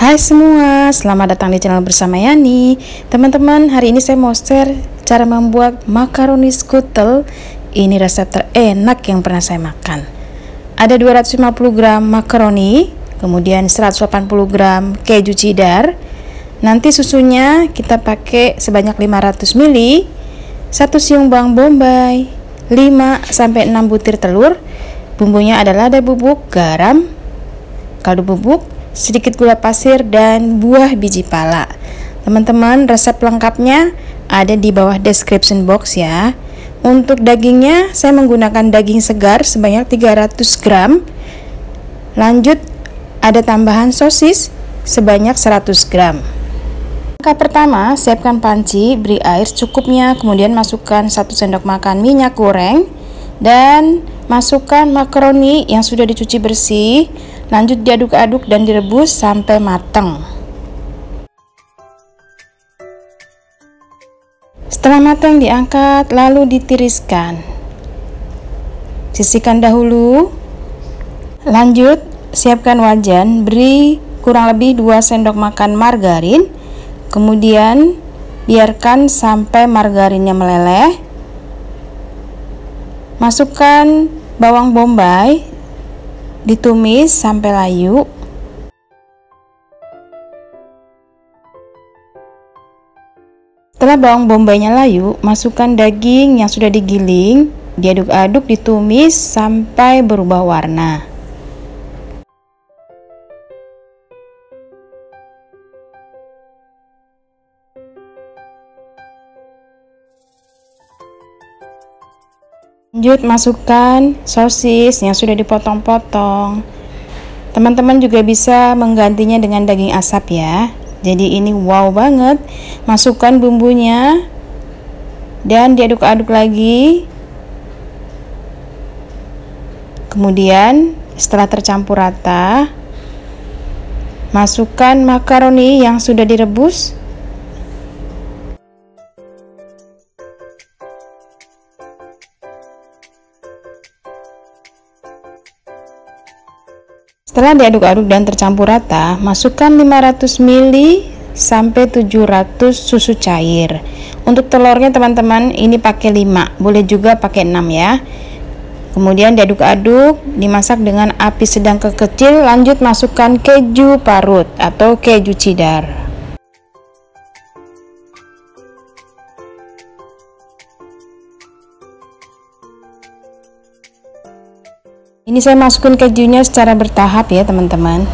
Hai semua, selamat datang di channel bersama Yani. Teman-teman, hari ini saya mau share cara membuat makaroni skutel. Ini resep terenak yang pernah saya makan. Ada 250 gram makaroni, kemudian 180 gram keju cheddar. Nanti susunya kita pakai sebanyak 500 ml, 1 siung bawang bombay, 5-6 butir telur. Bumbunya adalah lada bubuk, garam, kaldu bubuk, sedikit gula pasir, dan buah biji pala. Teman-teman, resep lengkapnya ada di bawah description box ya. Untuk dagingnya saya menggunakan daging segar sebanyak 300 gram. Lanjut ada tambahan sosis sebanyak 100 gram. Langkah pertama, siapkan panci, beri air secukupnya, kemudian masukkan 1 sendok makan minyak goreng dan masukkan makaroni yang sudah dicuci bersih. Lanjut diaduk-aduk dan direbus sampai matang. Setelah matang diangkat lalu ditiriskan. Sisihkan dahulu. Lanjut siapkan wajan, beri kurang lebih 2 sendok makan margarin. Kemudian biarkan sampai margarinnya meleleh. Masukkan bawang bombay, ditumis sampai layu. Setelah bawang bombaynya layu, masukkan daging yang sudah digiling, diaduk-aduk, ditumis sampai berubah warna. Lanjut masukkan sosis yang sudah dipotong-potong. Teman-teman juga bisa menggantinya dengan daging asap ya. Jadi ini wow banget. Masukkan bumbunya dan diaduk-aduk lagi. Kemudian setelah tercampur rata, masukkan makaroni yang sudah direbus. Setelah diaduk-aduk dan tercampur rata, masukkan 500 ml sampai 700 susu cair. Untuk telurnya teman-teman ini pakai 5, boleh juga pakai 6 ya. Kemudian diaduk-aduk, dimasak dengan api sedang ke kecil. Lanjut masukkan keju parut atau keju cheddar. Ini saya masukin kejunya secara bertahap ya teman-teman.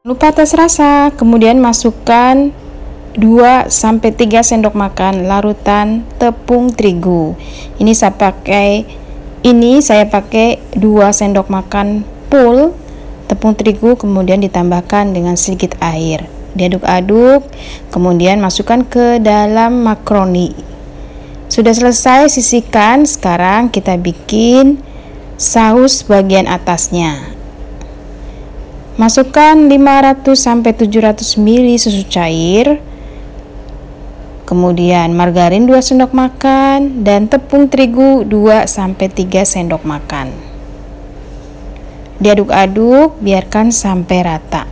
Lupa tes rasa, kemudian masukkan 2-3 sendok makan larutan tepung terigu. Ini saya pakai 2 sendok makan full tepung terigu, kemudian ditambahkan dengan sedikit air. Diaduk-aduk, kemudian masukkan ke dalam makaroni. Sudah selesai, sisihkan. Sekarang kita bikin saus bagian atasnya. Masukkan 500-700 ml susu cair, kemudian margarin 2 sendok makan dan tepung terigu 2-3 sendok makan. Diaduk-aduk, biarkan sampai rata.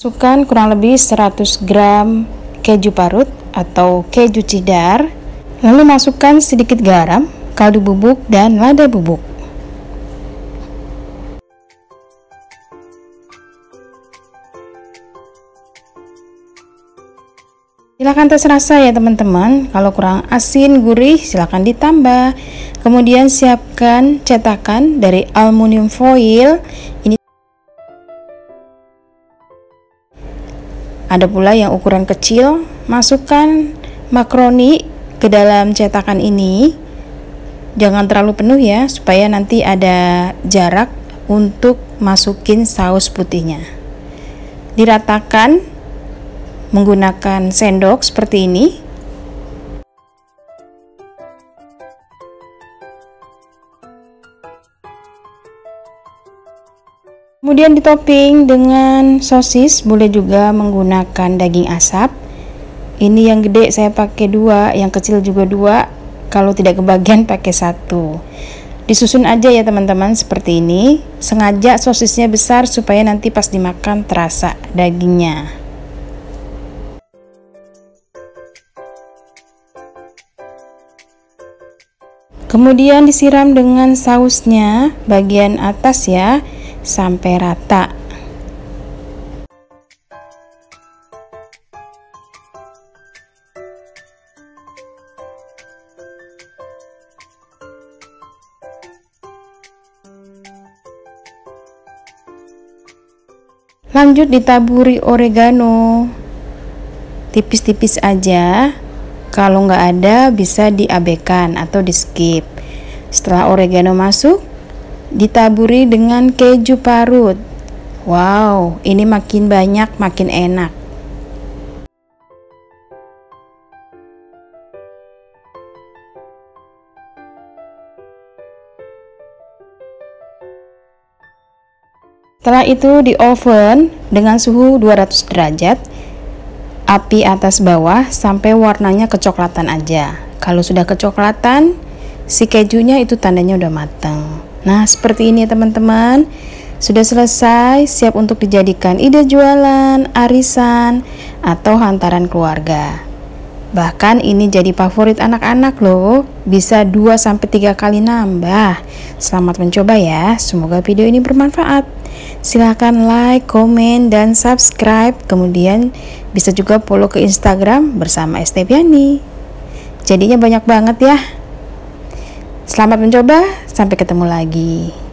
Masukkan kurang lebih 100 gram keju parut atau keju cheddar. Lalu masukkan sedikit garam, kaldu bubuk, dan lada bubuk. Silahkan tes rasa ya teman-teman. Kalau kurang asin, gurih, silahkan ditambah. Kemudian siapkan cetakan dari aluminium foil. Ini ada pula yang ukuran kecil. Masukkan makaroni ke dalam cetakan ini. Jangan terlalu penuh ya, supaya nanti ada jarak untuk masukin saus putihnya. Diratakan menggunakan sendok seperti ini. Kemudian ditopping dengan sosis, boleh juga menggunakan daging asap. Ini yang gede saya pakai 2, yang kecil juga 2. Kalau tidak kebagian pakai 1. Disusun aja ya teman-teman seperti ini. Sengaja sosisnya besar supaya nanti pas dimakan terasa dagingnya. Kemudian disiram dengan sausnya bagian atas ya, sampai rata. Lanjut ditaburi oregano, tipis-tipis aja. Kalau nggak ada bisa diabaikan atau di skip. Setelah oregano masuk, ditaburi dengan keju parut. Wow, ini makin banyak makin enak. Setelah itu di oven dengan suhu 200 derajat, api atas bawah sampai warnanya kecoklatan aja. Kalau sudah kecoklatan, si kejunya itu tandanya udah matang. Nah, seperti ini ya teman-teman. Sudah selesai, siap untuk dijadikan ide jualan, arisan, atau hantaran keluarga. Bahkan ini jadi favorit anak-anak loh. Bisa 2-3 kali nambah. Selamat mencoba ya. Semoga video ini bermanfaat. Silahkan like, komen, dan subscribe. Kemudian bisa juga follow ke Instagram bersama Esteviani. Jadinya banyak banget ya. Selamat mencoba, sampai ketemu lagi.